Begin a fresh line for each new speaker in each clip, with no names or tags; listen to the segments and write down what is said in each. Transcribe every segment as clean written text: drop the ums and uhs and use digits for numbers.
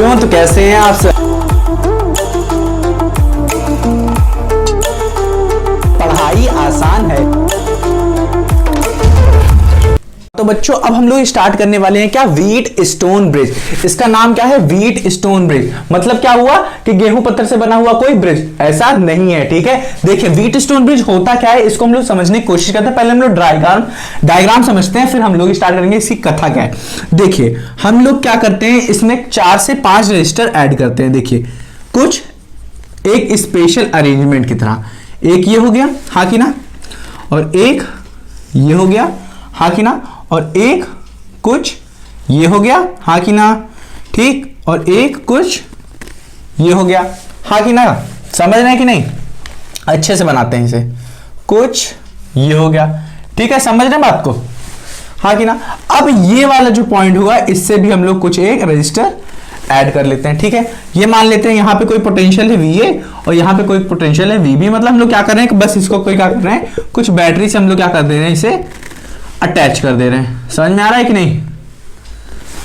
क्यों, तो कैसे हैं आप सब? पढ़ाई आसान है। तो बच्चों अब हम लोग स्टार्ट करने वाले हैं क्या, व्हीट स्टोन ब्रिज। इसका नाम क्या है, व्हीट स्टोन ब्रिज। मतलब क्या हुआ कि गेहूं पत्थर से बना हुआ कोई ब्रिज, ऐसा नहीं है। ठीक है, देखिए व्हीट स्टोन ब्रिज होता क्या है, इसको हम लोग समझने की कोशिश करते हैं। पहले हम लोग डायग्राम समझते हैं, फिर हम लोग स्टार्ट करेंगे इसकी कथा क्या है। देखिए हम लोग क्या करते हैं, इसमें 4 से 5 रजिस्टर ऐड करते हैं। देखिए कुछ एक स्पेशल अरेंजमेंट की तरह, एक ये हो गया, हाँ कि ना, और एक ये हो गया, हाँ कि ना, और एक कुछ ये हो गया, हाँ कि ना, ठीक, और एक कुछ ये हो गया, हाँ कि ना। समझ रहे हैं कि नहीं, अच्छे से बनाते हैं इसे। कुछ ये हो गया, ठीक है, समझ रहे हैं बात को, हाँ कि ना। अब ये वाला जो पॉइंट होगा, इससे भी हम लोग कुछ एक रजिस्टर ऐड कर लेते हैं। ठीक है, ये मान लेते हैं यहां पे कोई पोटेंशियल है VA और यहां पे कोई पोटेंशियल है VB। मतलब हम लोग क्या कर रहे हैं कि बस इसको कोई क्या कर रहे हैं, कुछ बैटरी से हम लोग क्या कर दे रहे हैं, इसे अटैच कर दे रहे हैं। समझ में आ रहा है कि नहीं,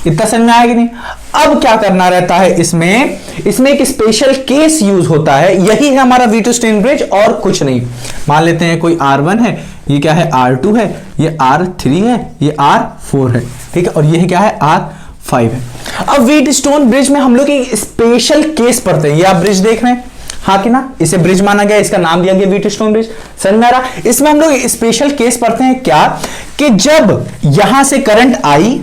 इतना समझ में आया कि नहीं। अब क्या करना रहता है, इसमें एक स्पेशल केस यूज होता है, यही है हमारा व्हीट स्टोन ब्रिज और कुछ नहीं। मान लेते हैं कोई R1 है, ये क्या है R2 है, ये R3 है, ये R4 है, ठीक है, और ये क्या है R5 है। अब व्हीट स्टोन ब्रिज में हम लोग एक स्पेशल केस पढ़ते हैं। ये आप ब्रिज देख रहे हैं, हाँ कि ना, इसे ब्रिज माना गया, इसका नाम दिया गया व्हीट स्टोन ब्रिज। समझ में आ रहा, इसमें हम लोग स्पेशल केस पढ़ते हैं क्या, कि जब यहां से करंट आई,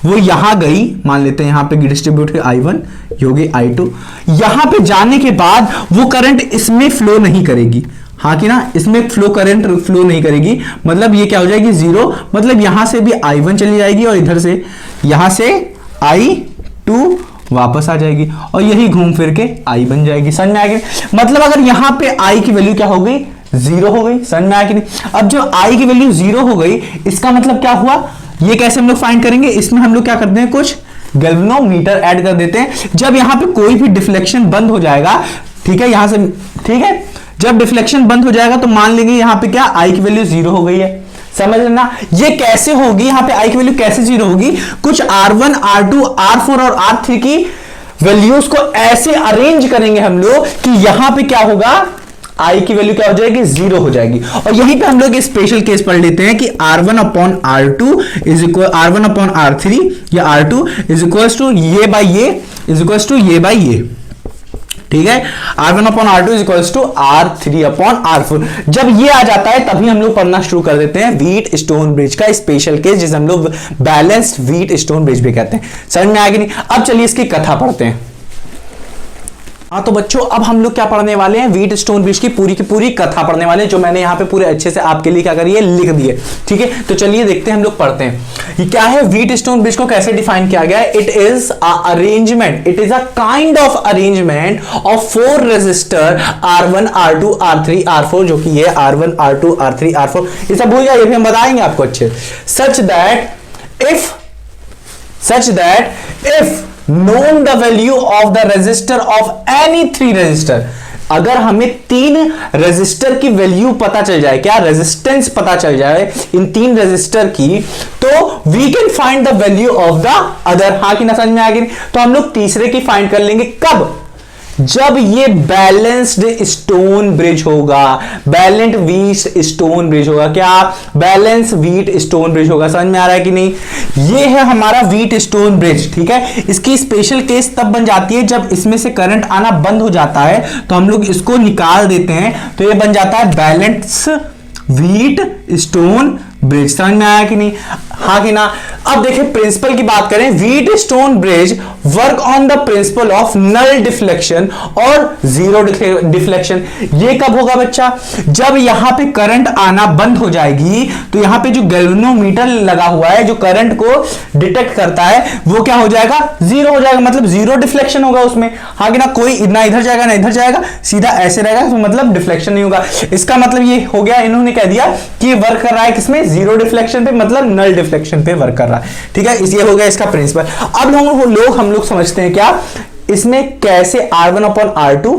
वो यहां गई, मान लेते हैं यहां पे डिस्ट्रीब्यूट है I1, ये होगी I2, यहां पे जाने के बाद वो करंट इसमें फ्लो नहीं करेगी, हाँ कि ना, इसमें करंट फ्लो नहीं करेगी। मतलब ये क्या हो जाएगी, 0। मतलब यहां से भी I1 चली जाएगी और इधर से यहां से I2 वापस आ जाएगी और यही घूम फिर के I बन जाएगी। समझ में आएगी, मतलब अगर यहां पे I की वैल्यू क्या हो गई, 0 हो गई। समझ में आया कि नहीं। अब जो I की वैल्यू 0 हो गई, इसका मतलब क्या हुआ, ये कैसे हम लोग फाइंड करेंगे, इसमें हम लोग क्या करते हैं, कुछ गैल्वेनोमीटर ऐड कर देते हैं। जब यहां पे कोई भी डिफ्लेक्शन बंद हो जाएगा, ठीक है, यहां से, ठीक है, जब डिफ्लेक्शन बंद हो जाएगा तो मान लेंगे यहां पे क्या, I की वैल्यू 0 हो गई है। समझ लेना, ये कैसे होगी, यहां पे I की वैल्यू कैसे 0 होगी, कुछ R1, R2, R4 और R3 की वैल्यूज को ऐसे अरेंज करेंगे हम लोग कि यहां पे क्या होगा, I की वैल्यू क्या हो जाएगी, 0 हो जाएगी। और यहीं पे हम लोग स्पेशल केस पढ़ लेते हैं कि R1 upon R2 is equal R1 upon R3 या R2 इज इक्वल टू ये बाई ये इज इक्वल टू ये बाई ये। ठीक है, R1 upon R2 is equal to R3 upon R4। जब ये आ जाता है तभी हम लोग पढ़ना शुरू कर देते हैं व्हीट स्टोन ब्रिज का स्पेशल केस, जिसे हम लोग बैलेंस्ड व्हीट स्टोन ब्रिज भी कहते हैं। समझ में आ गई नहीं। अब चलिए इसकी कथा पढ़ते हैं। हाँ तो बच्चों अब हम लोग क्या पढ़ने वाले हैं, व्हीट स्टोन ब्रिज की पूरी कथा पढ़ने वाले हैं, जो मैंने यहाँ पे पूरे अच्छे से आपके लिए क्या करी है, लिख दिए। ठीक है, तो चलिए देखते हैं हम लोग पढ़ते हैं ये क्या है, व्हीट स्टोन ब्रिज को कैसे डिफाइन किया गया है। It is a arrangement, it is a kind of arrangement of 4 resistor R1, R2, R3, R4, जो कि ये R1, R2, R3, R4, ये सब भूल जाइए, ये भी हम बताएंगे आपको अच्छे। Such that if known the value of the resistor of any 3 resistor, अगर हमें 3 रेजिस्टर की वैल्यू पता चल जाए, क्या रेजिस्टेंस पता चल जाए इन 3 रेजिस्टर की, तो we can find the value of the other. हाँ कि ना, समझ में आ गई। तो हम लोग तीसरे की फाइंड कर लेंगे, कब, जब ये बैलेंस्ड स्टोन ब्रिज होगा, बैलेंस्ड व्हीट स्टोन ब्रिज होगा। क्या, बैलेंस व्हीट स्टोन ब्रिज होगा। समझ में आ रहा है कि नहीं। ये है हमारा व्हीट स्टोन ब्रिज। ठीक है, इसकी स्पेशल केस तब बन जाती है जब इसमें से करंट आना बंद हो जाता है, तो हम लोग इसको निकाल देते हैं, तो ये बन जाता है बैलेंस व्हीट स्टोन ब्रिज। समझ में आया कि नहीं, हाँ कि ना। अब देखिए प्रिंसिपल की बात करें, Wheatstone bridge work on the principle of null deflection और जीरो डिफ्लेक्शन। ये कब होगा बच्चा, जब यहां पे करंट आना बंद हो जाएगी, तो यहां पे जो गैल्वेनोमीटर लगा हुआ है, जो करंट को डिटेक्ट करता है, वो क्या हो जाएगा, 0 हो जाएगा। मतलब जीरो डिफ्लेक्शन होगा उसमें, हाँ कि ना, कोई ना इधर जाएगा ना इधर जाएगा, सीधा ऐसे रहेगा, तो मतलब डिफ्लेक्शन नहीं होगा। इसका मतलब ये हो गया, इन्होंने कह दिया कि वर्क कर रहा है किसमें, जीरो डिफ्लेक्शन पे, मतलब नल डिफ्लेक्शन पे वर्क कर रहा है। ठीक है, ये हो गया इसका प्रिंसिपल। अब हम लोग समझते हैं क्या, इसमें कैसे R1 upon R2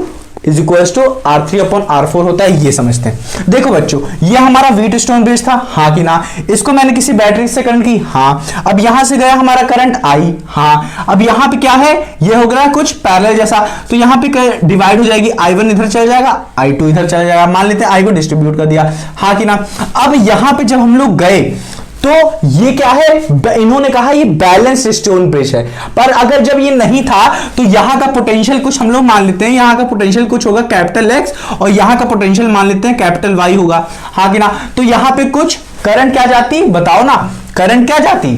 is equals to R3/R4 होता है, ये समझते हैं। देखो बच्चों, ये हमारा व्हीटस्टोन ब्रिज था, हाँ कि ना। इसको मैंने किसी बैटरी से करंट की, हाँ। अब यहां से गया हमारा करंट I, हाँ। अब यहां पे क्या है, ये हो गया कुछ पैरेलल जैसा, तो यहां पे डिवाइड हो जाएगी, I1 इधर चला जाएगा, I2 इधर चला जाएगा, मान लेते हैं I को डिस्ट्रीब्यूट कर दिया, हाँ कि ना। अब यहां पे जब हम लोग गए तो ये क्या है, इन्होंने कहा ये बैलेंस स्टोन ब्रिज है, पर अगर जब ये नहीं था तो यहां का पोटेंशियल कुछ हम लोग मान लेते हैं, यहां का पोटेंशियल कुछ होगा कैपिटल X और यहां का पोटेंशियल मान लेते हैं कैपिटल Y होगा, हाँ कि ना। तो यहां पे कुछ करंट क्या जाती, बताओ ना, करंट क्या जाती,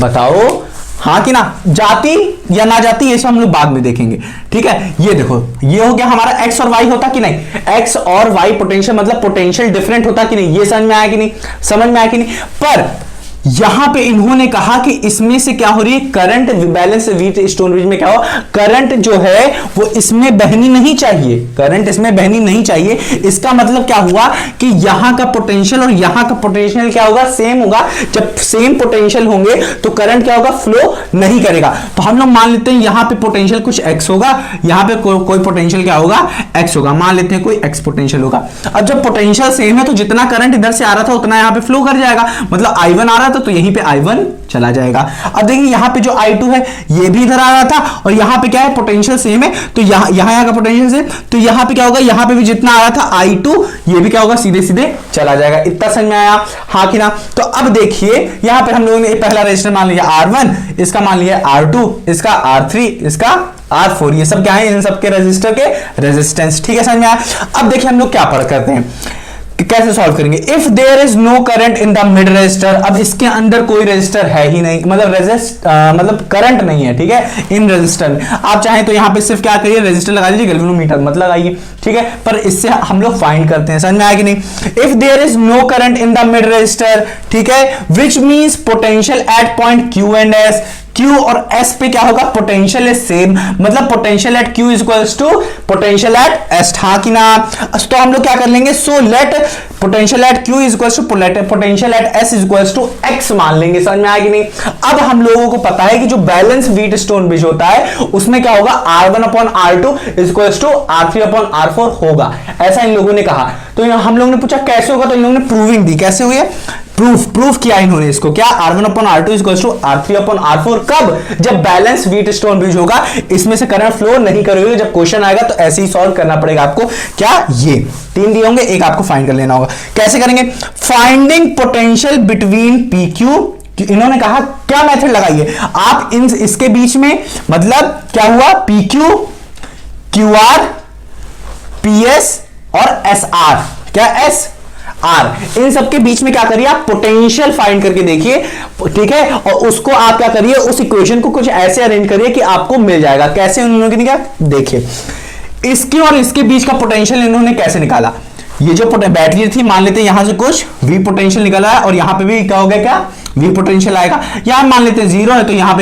बताओ, हाँ कि ना, जाती या ना जाती, ये सब हम लोग बाद में देखेंगे, ठीक है। ये देखो, ये हो गया हमारा X और Y होता कि नहीं, X और Y पोटेंशियल, मतलब पोटेंशियल डिफरेंट होता कि नहीं, ये समझ में आया कि नहीं, समझ में आया कि नहीं। पर यहां पे इन्होंने कहा कि इसमें से क्या हो रही है, करंट बैलेंस व्हीटस्टोन ब्रिज में क्या हो, करंट जो है वो इसमें बहनी नहीं चाहिए, करंट इसमें बहनी नहीं चाहिए। इसका मतलब क्या हुआ कि यहां का पोटेंशियल और यहां का पोटेंशियल क्या होगा, सेम होगा। जब सेम पोटेंशियल होंगे तो करंट क्या होगा, फ्लो नहीं करेगा। तो हम लोग मान लेते हैं यहां पे पोटेंशियल कुछ x होगा, यहां पे कोई पोटेंशियल क्या होगा, x होगा, मान लेते हैं कोई x पोटेंशियल होगा। अब जब पोटेंशियल सेम है तो जितना करंट इधर से आ रहा था उतना यहां पे फ्लो कर जाएगा, मतलब I1 आ रहा था तो यहीं पे I1 चला जाएगा। अब देखिए यहां पे जो I2 है ये भी इधर आ रहा था और यहां पे क्या है, पोटेंशियल सेम है, तो यहां का पोटेंशियल सेम, तो यहां पे क्या होगा, यहां पे भी जितना आ रहा था I2 ये भी क्या होगा, सीधे सीधे चला जाएगा। इतना समझ में आया, हाँ कि ना। तो अब देखिए यहां पे हम लोगों ने पहला रजिस्टर मान लिया R1, इसका मान लिया R2, इसका R3, इसका R4, ये सब क्या है, इन सबके रजिस्टर के रेजिस्टेंस, ठीक है, समझ में आया। अब देखिए हम लोग क्या पढ़ करते हैं, कैसे सॉल्व करेंगे। If there is no current in the mid resistor, अब इसके अंदर कोई रजिस्टर है ही नहीं, मतलब करंट नहीं है, ठीक है, इन रजिस्टर में। आप चाहें तो यहां पे सिर्फ क्या करिए, रजिस्टर लगा दीजिए, गैल्वेनोमीटर मत लगाइए, ठीक है, पर इससे हम लोग फाइंड करते हैं, समझ में आया कि नहीं। If there is no current in the mid resistor, ठीक है, which means potential at point Q and S, Q और S पे क्या होगा, पोटेंशियल इज सेम, मतलब potential at Q is equals to potential at S, हाँ कि ना। तो हम लोग क्या कर लेंगे, so let potential at Q is equals to potential at S is equals to X मान लेंगे, समझ में आया कि नहीं। अब हम लोगों को पता है कि जो बैलेंस व्हीटस्टोन ब्रिज होता है उसमें क्या होगा, R1/R2 is equals to R3/R4 होगा, ऐसा इन लोगों ने कहा। तो हम लोगों ने पूछा कैसे होगा, तो इन लोगों ने प्रूविंग दी, कैसे हुई है, प्रूफ किया इन्होंने इसको, क्या, R1/R2 is equals to R3/R4, कब, जब बैलेंस व्हीटस्टोन ब्रिज होगा, इसमें से करंट फ्लो नहीं करेगा। जब क्वेश्चन आएगा तो ऐसे ही सॉल्व करना पड़ेगा आपको, क्या, ये 3 दिए होंगे, एक आपको फाइंड कर लेना होगा। कैसे करेंगे, फाइंडिंग पोटेंशियल बिटवीन PQ, इन्होंने कहा क्या मेथड लगाइए आप इसके बीच में, मतलब क्या हुआ, PQ, QR, PS और SR, क्या SR, इन सबके बीच में क्या करिए आप, पोटेंशियल फाइंड करके देखिए, ठीक है, और उसको आप क्या करिए, उस इक्वेशन को कुछ ऐसे अरेंज करिए कि आपको मिल जाएगा। कैसे उन्होंने क्या, देखिए इसके और इसके बीच का पोटेंशियल इन्होंने कैसे निकाला। ये जो बैटरी थी, मान लेते हैं यहां से कुछ V पोटेंशियल निकला है और यहां पे भी क्या हो गया, क्या V पोटेंशियल आएगा। यहां मान लेते हैं 0 है तो यहां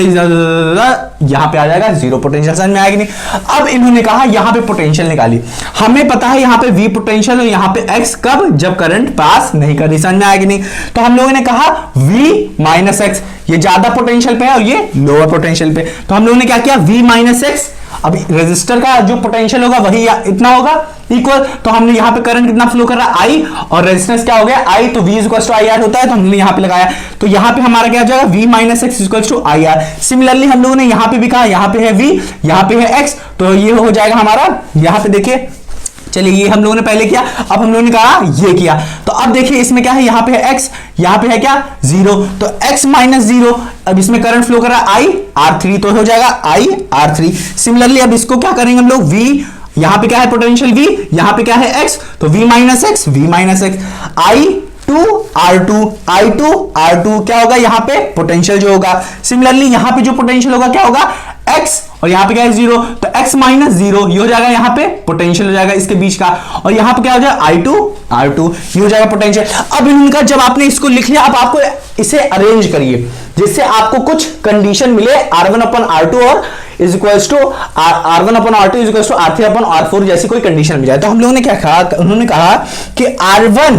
पे आ जाएगा 0 पोटेंशियल, समझ में आएगी नहीं। अब इन्होंने कहा यहां पे पोटेंशियल निकाली, हमें पता है यहां पे V पोटेंशियल और यहां पे X, कब, जब करंट पास नहीं कर रही, समझ में आएगी नहीं। तो हम लोगों ने कहा V माइनस X, ये ज्यादा पोटेंशियल पे है और ये लोअर पोटेंशियल पे, तो हम लोगों ने क्या किया, V माइनस X। अब रेजिस्टर का जो पोटेंशियल होगा वही इतना होगा इक्वल, तो हमने यहां पे करंट कितना फ्लो कर रहा है, I, और रेजिस्टेंस क्या हो गया, I, तो V इक्वल टू IR होता है, तो हमने यहां पे लगाया, तो यहां पे हमारा क्या हो जाएगा, V minus X equal to IR। Similarly हम लोगों ने यहां पे भी कहा, यहां पे है V, यहां पे है X, तो ये हो जाएगा हमारा, यहां पे देखिए, चलिए ये हम लोगों ने पहले किया, अब हम लोगों ने कहा ये किया, तो अब देखिए इसमें क्या है, यहां पे है X, यहां पे है क्या, 0, तो X माइनस 0, अब इसमें करंट फ्लो कर रहा है I R3, तो हो जाएगा I R3। सिमिलरली अब इसको क्या करेंगे हम लोग, V, यहां पे क्या है पोटेंशियल V, यहां पे क्या है X, तो V minus X, V minus X, I2 R2 क्या होगा, यहां पे पोटेंशियल जो होगा। सिमिलरली यहां पे जो पोटेंशियल होगा क्या होगा, X, और यहां पे क्या है 0, तो X माइनस 0 ये हो जाएगा, यहां पे पोटेंशियल हो जाएगा इसके बीच का, और यहां पे क्या हो जाएगा I2 R2 ये हो जाएगा पोटेंशियल। अब इनका जब आपने इसको लिख लिया, अब आपको इसे अरेंज करिए जिससे आपको कुछ कंडीशन मिले, R1/R2 और is equals to R1/R2 is equals to R3/R4 जैसी कोई कंडीशन मिल जाए। तो हम लोगों ने क्या कहा, उन्होंने कहा कि R1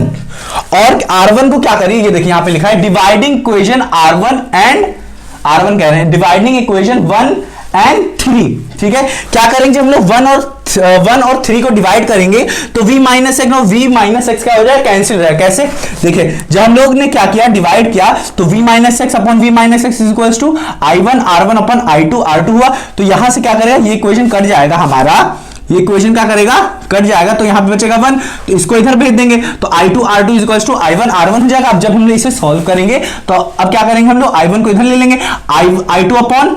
और R1 को क्या करिए, ये देखिए यहां पे लिखा है डिवाइडिंग इक्वेशन R1 कह रहे हैं, डिवाइडिंग इक्वेशन 1 एंड 3, ठीक है। क्या करेंगे हम लोग 1 और 1 और 3 को डिवाइड करेंगे तो v माइनस एक्स और v माइनस एक्स क्या हो जाएगा, कैंसिल हो जाएगा। कैसे, देखिए जब हम लोग ने क्या किया, डिवाइड किया, तो v minus x upon v minus x is equal to i1 r1 upon i2 r2 हुआ। तो यहां से क्या करेगा, ये इक्वेशन कट जाएगा हमारा, ये इक्वेशन क्या करेगा, कट जाएगा। तो यहां पे बचेगा 1, तो इसको इधर भेज देंगे तो i2 r2 is equal to i1 r1 हो जाएगा। अब जब हम इसे सॉल्व करेंगे तो अब क्या करेंगे हम लोग, i1 को इधर ले लेंगे, i2 upon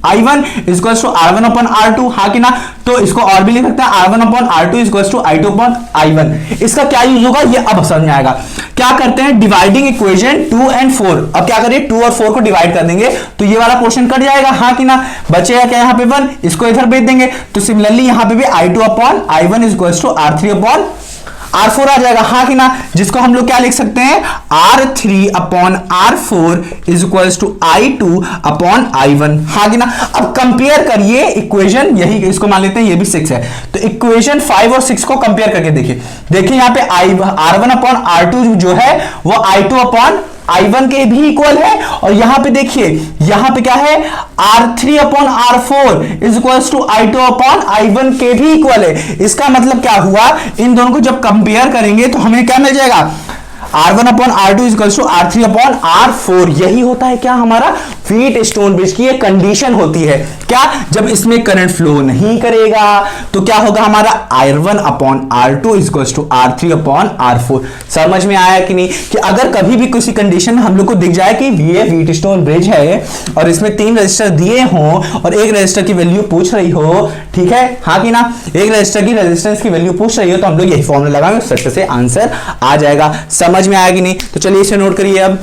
i1 is equal to r1 upon r2, हाँ कि ना। तो इसको और भी लिख सकते हैं, r1 upon r2 is equal to i2 upon i1। इसका क्या यूज होगा ये अब समझ में आएगा। क्या करते हैं, डिवाइडिंग इक्वेशन 2 and 4। अब क्या करिए, 2 और 4 को डिवाइड कर देंगे तो ये वाला पोर्शन कट जाएगा, हाँ कि ना। बचेगा क्या यहाँ पे 1, इसको इधर भेज देंगे। तो सिमिलरली यहाँ पे भी i2 upon i1 is equal to r3 upon R4 आ जाएगा, हाँ कि ना। जिसको हम लोग क्या लिख सकते हैं, R3 upon R4 is equal to I2 upon I1, हाँ कि ना। अब कंपेयर करिए इक्वेशन, यही इसको मान लेते हैं ये भी 6 है, तो इक्वेशन 5 और 6 को कंपेयर करके देखिए यहाँ पे R1 अपॉन R2 जो है वो I2 अपॉन I1 के भी इक्वल है। और यहां पे देखिए, यहां पे क्या है, R3 upon R4 is equal to I2 upon I1 के भी इक्वल है। इसका मतलब क्या हुआ, इन दोनों को जब कंपेयर करेंगे तो हमें क्या मिल जाएगा, R1 upon R2 is equal to R3 upon R4। यही होता है क्या हमारा व्हीटस्टोन ब्रिज की ये कंडीशन होती है। क्या, जब इसमें करंट फ्लो नहीं करेगा तो क्या होगा, हमारा R1 upon R2 is equal to R3 upon R4। समझ में आया कि नहीं, कि अगर कभी भी किसी कंडीशन में हम लोग को दिख जाए कि ये व्हीटस्टोन ब्रिज है और इसमें 3 रजिस्टर दिए हों और एक रजिस्टर की वैल्यू पूछ रही हो, ठीक है, हाँ कि ना, एक रजिस्टर की रेजिस्टेंस की वैल्यू पूछ रही हो, तो हम लोग यही फॉर्मूला लगाएंगे, सट से आंसर आ जाएगा। समझ में आया कि नहीं, तो चलिए इसे नोट करिए अब।